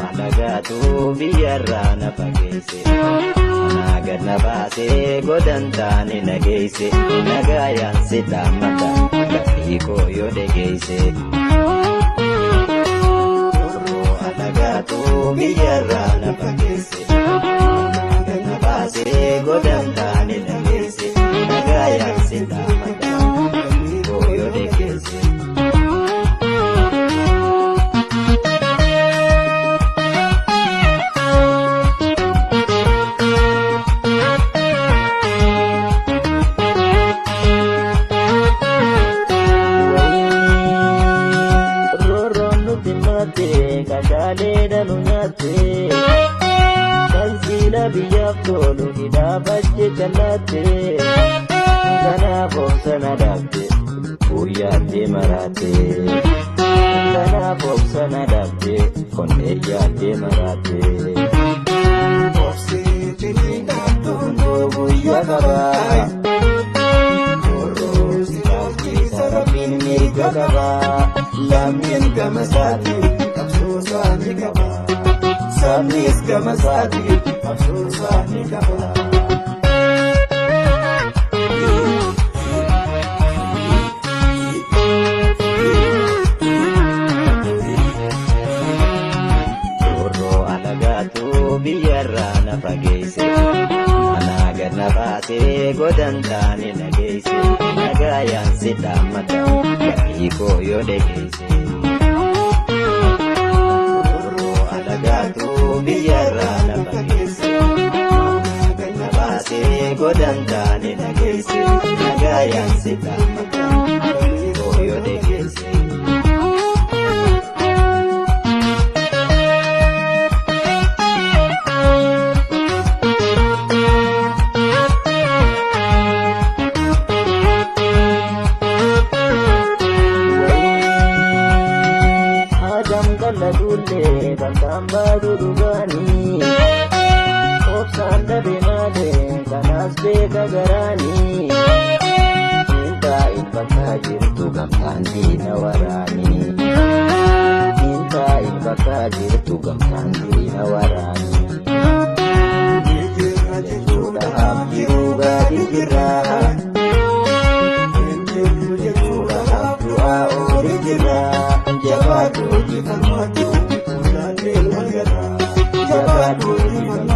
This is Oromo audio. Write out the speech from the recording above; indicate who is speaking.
Speaker 1: alagaatu biyyarraa na fageesse anaa gad na baasee godhan taane nageesse nagaayaan si dhaammata gaaffii koo yoo dhageesse alagaatu biyyarraa na fageesse anaa gad na baasee godhan taane nageesse nagaayaan si dhaammata gaaffii koo yoo dhageesse. Kajaalee danuunyaate kansiila biyyaaf tolu hidhaabache jallaate kanaaf obsana dhaabde guyyaatti maraate kanaaf obsana dhaabde konnee yaadde maraate obsiitti dhaabdu hundoo guyyaa qabaa korroo si kaawwiisa rabbiin mirga qabaa lammiin gama isaati. Sani kaba, sani iskama sadi, sani kaba. Toro alagaatu biyyarraa na fageesse, anaa gad na baasee godhan taane nageesse, nagaayaan si dhaammata gaaffii koo yoo dhageesse. Alagaatu biyyarraa na fageesse anaa gad na baasee godhan taane nageesse nagaayaan si dhaammata gaaffii koo yoo dhageesse. Dule bakamba durugani obsaan dhabe malee kanaas beeka garaani inta ilbakaa jirtu gamtaan diina waraani inta ilbakaa jirtu gamtaan diina waraani jechuudhaaf jiruu gaarii jirraa jechuudhaaf du'aa oolii jirraa jabaatu jifamatu ulaalee magara jabaatu jifamatu.